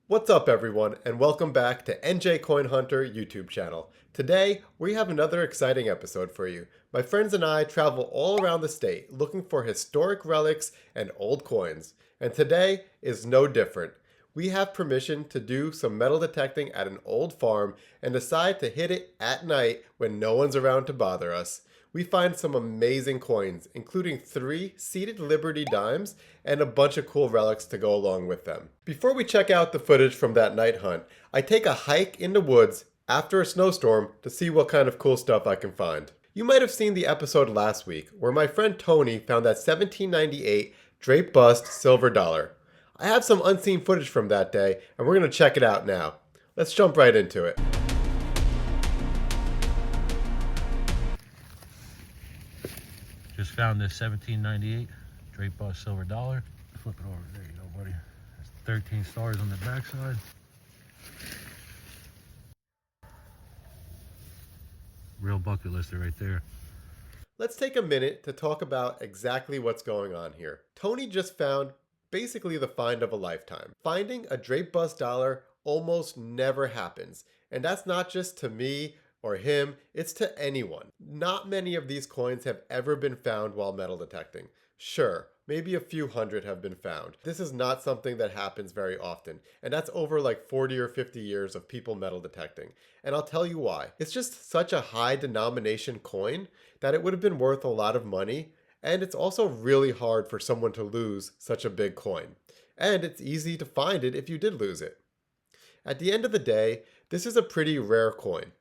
What's up everyone, and welcome back to NJ Coin Hunter YouTube channel. Today, we have another exciting episode for you. My friends and I travel all around the state looking for historic relics and old coins. And today is no different. We have permission to do some metal detecting at an old farm and decide to hit it at night when no one's around to bother us. We find some amazing coins, including 3 seated Liberty dimes and a bunch of cool relics to go along with them. Before we check out the footage from that night hunt, I take a hike in the woods after a snowstorm to see what kind of cool stuff I can find. You might have seen the episode last week where my friend Tony found that 1798 drape bust silver dollar. I have some unseen footage from that day and we're going to check it out now. Let's jump right into it. Just found this 1798 drape bust silver dollar. Flip it over. There you go, buddy. There's 13 stars on the backside. Real bucket lister right there. Let's take a minute to talk about exactly what's going on here. Tony just found basically the find of a lifetime. Finding a drape bust dollar almost never happens. And that's not just to me or him, it's to anyone. Not many of these coins have ever been found while metal detecting. Sure, maybe a few hundred have been found. This is not something that happens very often, and that's over like 40 or 50 years of people metal detecting. And I'll tell you why. It's just such a high denomination coin that it would have been worth a lot of money, and it's also really hard for someone to lose such a big coin. And it's easy to find it if you did lose it. At the end of the day, this is a pretty rare coin.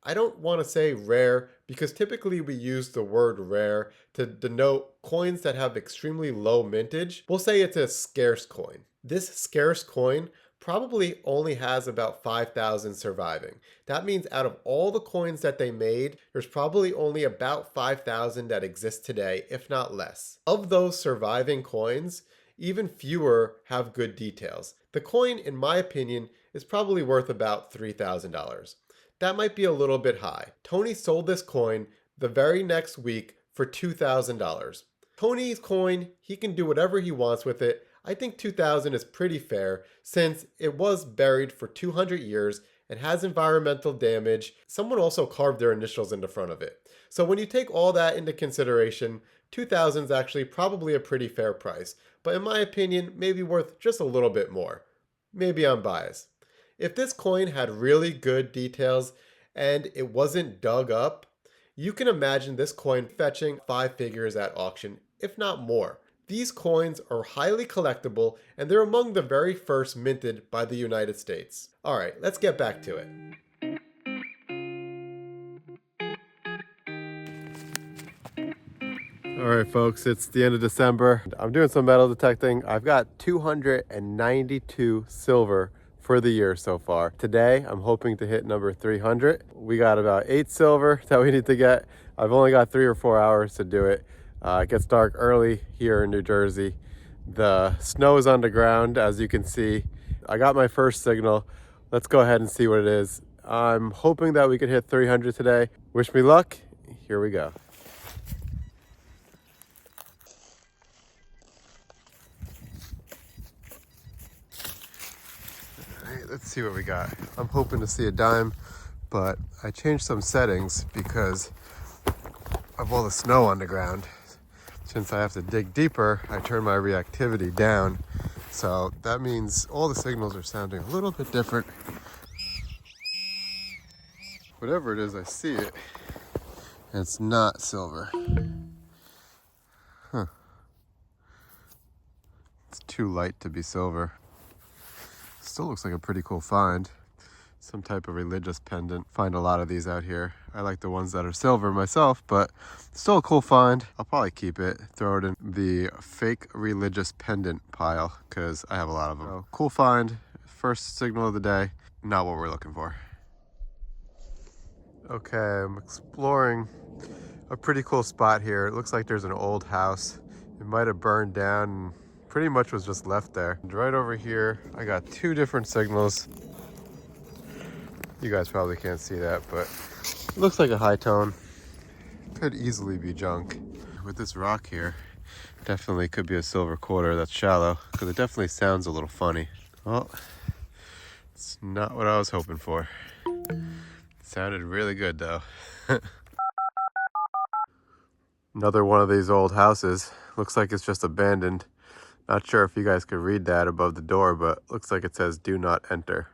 I don't want to say rare because typically we use the word rare to denote coins that have extremely low mintage. We'll say it's a scarce coin. This scarce coin probably only has about 5,000 surviving. That means out of all the coins that they made, there's probably only about 5,000 that exist today, if not less. Of those surviving coins, even fewer have good details. The coin, in my opinion, is probably worth about $3,000. That might be a little bit high. Tony sold this coin the very next week for $2,000. Tony's coin, he can do whatever he wants with it. I think $2,000 is pretty fair since it was buried for 200 years and has environmental damage. Someone also carved their initials in the front of it. So when you take all that into consideration, $2,000 is actually probably a pretty fair price. But in my opinion, maybe worth just a little bit more. Maybe I'm biased. If this coin had really good details and it wasn't dug up, you can imagine this coin fetching 5 figures at auction, if not more. These coins are highly collectible and they're among the very first minted by the United States. Alright, let's get back to it. Alright folks, it's the end of December. I'm doing some metal detecting. I've got 292 silver for the year so far. Today, I'm hoping to hit number 300. We got about 8 silver that we need to get. I've only got 3 or 4 hours to do it. It gets dark early here in New Jersey. The snow is on the ground, as you can see. I got my first signal. Let's go ahead and see what it is. I'm hoping that we can hit 300 today. Wish me luck. Here we go. Let's see what we got. I'm hoping to see a dime, but I changed some settings because of all the snow on the ground. Since I have to dig deeper, I turned my reactivity down. So that means all the signals are sounding a little bit different. Whatever it is, I see it. And it's not silver. Huh. It's too light to be silver. Still looks like a pretty cool find. Some type of religious pendant. Find a lot of these out here. I like the ones that are silver myself, but still a cool find. I'll probably keep it, throw it in the fake religious pendant pile because I have a lot of them. So, cool find, first signal of the day. Not what we're looking for. Okay, I'm exploring a pretty cool spot here. It looks like there's an old house. It might have burned down and pretty much was just left there. And right over here, I got 2 different signals. You guys probably can't see that, but it looks like a high tone. Could easily be junk. With this rock here, definitely could be a silver quarter that's shallow, because it definitely sounds a little funny. Well, It's not what I was hoping for. Sounded really good though. Another one of these old houses. Looks like it's just abandoned. Not sure if you guys could read that above the door, but looks like it says do not enter.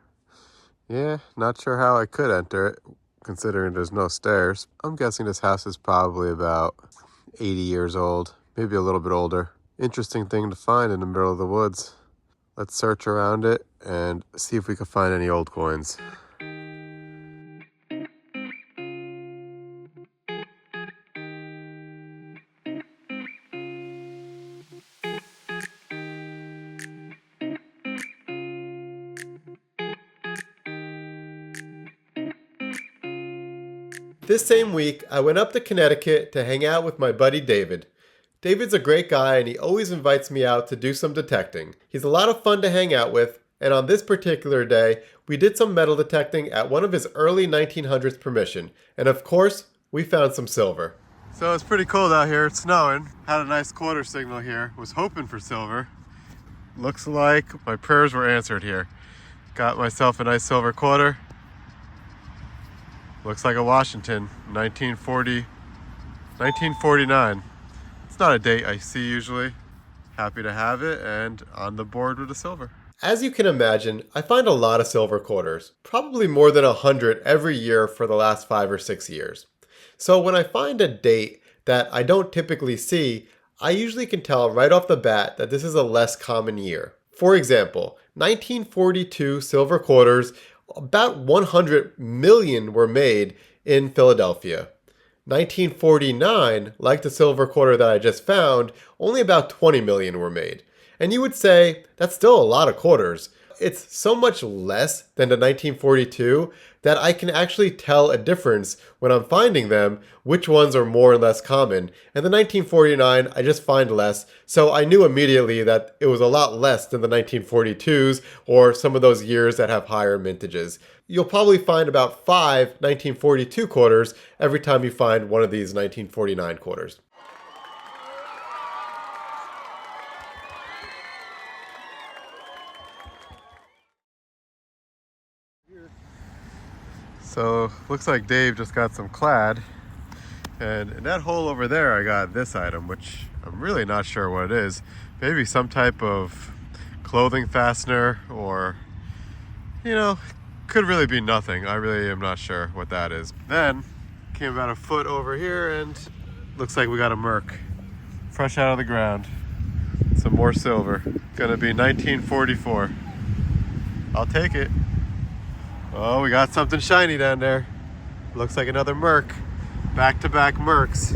Yeah, not sure how I could enter it, considering there's no stairs. I'm guessing this house is probably about 80 years old, maybe a little bit older. Interesting thing to find in the middle of the woods. Let's search around it and see if we can find any old coins. This same week, I went up to Connecticut to hang out with my buddy David. David's a great guy and he always invites me out to do some detecting. He's a lot of fun to hang out with, and on this particular day, we did some metal detecting at one of his early 1900s permission, and of course, we found some silver. So it's pretty cold out here, it's snowing. Had a nice quarter signal here, was hoping for silver. Looks like my prayers were answered here. Got myself a nice silver quarter. Looks like a Washington, 1949. It's not a date I see usually. Happy to have it and on the board with the silver. As you can imagine, I find a lot of silver quarters, probably more than 100 every year for the last 5 or 6 years. So when I find a date that I don't typically see, I usually can tell right off the bat that this is a less common year. For example, 1942 silver quarters, about 100 million were made in Philadelphia. 1949, like the silver quarter that I just found, only about 20 million were made. And you would say, that's still a lot of quarters. It's so much less than the 1942 that I can actually tell a difference when I'm finding them, which ones are more or less common. And the 1949, I just find less, so I knew immediately that it was a lot less than the 1942s or some of those years that have higher mintages. You'll probably find about 5 1942 quarters every time you find one of these 1949 quarters. So looks like Dave just got some clad, and in that hole over there I got this item, which I'm really not sure what it is. Maybe some type of clothing fastener, or could really be nothing. I really am not sure what that is. Then came about a foot over here and looks like we got a Merc fresh out of the ground. Some more silver. Gonna be 1944. I'll take it. Oh, we got something shiny down there. Looks like another Merc. Back-to-back Mercs.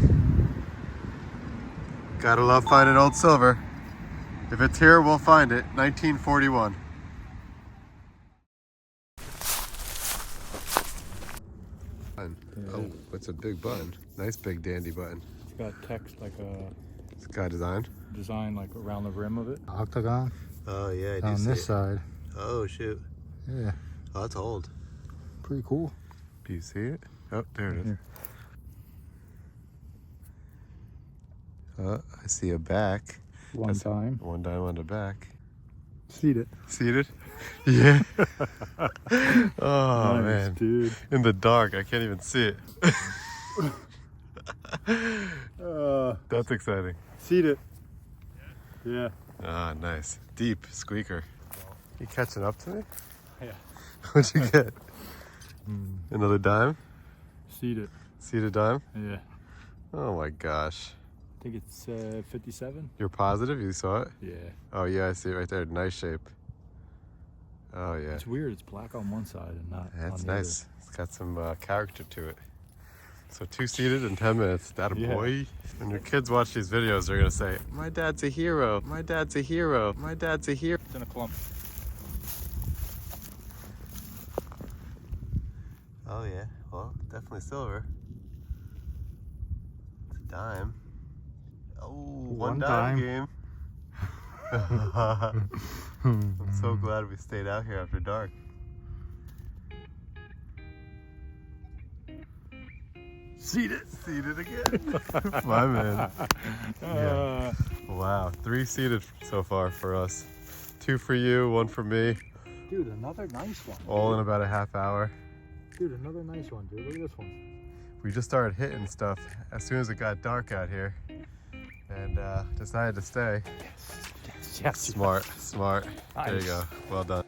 Gotta love finding old silver. If it's here, we'll find it. 1941. Oh, it's a big button. Nice big dandy button. It's got text like a... It's got design like around the rim of it. Octagon. Oh yeah, I do on see this it. side. Oh shoot. Yeah, Oh, that's old. pretty cool. Do you see it? Oh, there it is. Here. Oh, I see a back. One time. One dime on the back. Seed it. Seated? Yeah. Oh Nice, man. dude. In the dark, I can't even see it. That's exciting. Seed it. Yeah. Ah, nice. Deep squeaker. You catching up to me? Yeah. What'd you get? Another dime? Seed it. Seed a dime? Yeah. Oh my gosh. I think it's 57. You're positive you saw it? Yeah. Oh yeah, I see it right there. Nice shape. Oh yeah. It's weird. It's black on one side and not That's on the nice. It's got some character to it. So 2 seated in 10 minutes. That a Yeah. boy? When your kids watch these videos, they're gonna say, "My dad's a hero. My dad's a hero. My dad's a hero." It's in a clump. Oh yeah. Well, definitely silver. It's a dime. Oh, one dime game. I'm so glad we stayed out here after dark. Seed it. Seated again. My man. Yeah. Wow. 3 seated so far for us. 2 for you, 1 for me. Dude, another nice one. All in about a half hour. Dude, another nice one, dude. Look at this one. We just started hitting stuff as soon as it got dark out here, and decided to stay. Yes. Smart. There you Nice. go. Well done.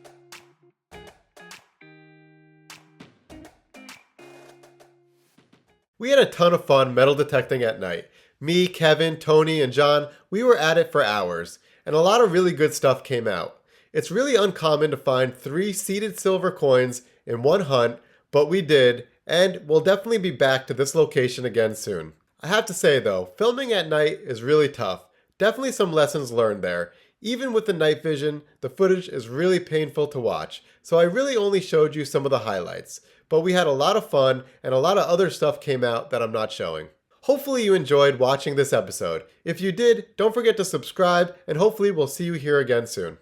We had a ton of fun metal detecting at night. Me, Kevin, Tony, and John, we were at it for hours, and a lot of really good stuff came out. It's really uncommon to find 3 seeded silver coins in one hunt, but we did, and we'll definitely be back to this location again soon. I have to say though, filming at night is really tough. Definitely some lessons learned there. Even with the night vision, the footage is really painful to watch, so I really only showed you some of the highlights. But we had a lot of fun, and a lot of other stuff came out that I'm not showing. Hopefully you enjoyed watching this episode. If you did, don't forget to subscribe, and hopefully we'll see you here again soon.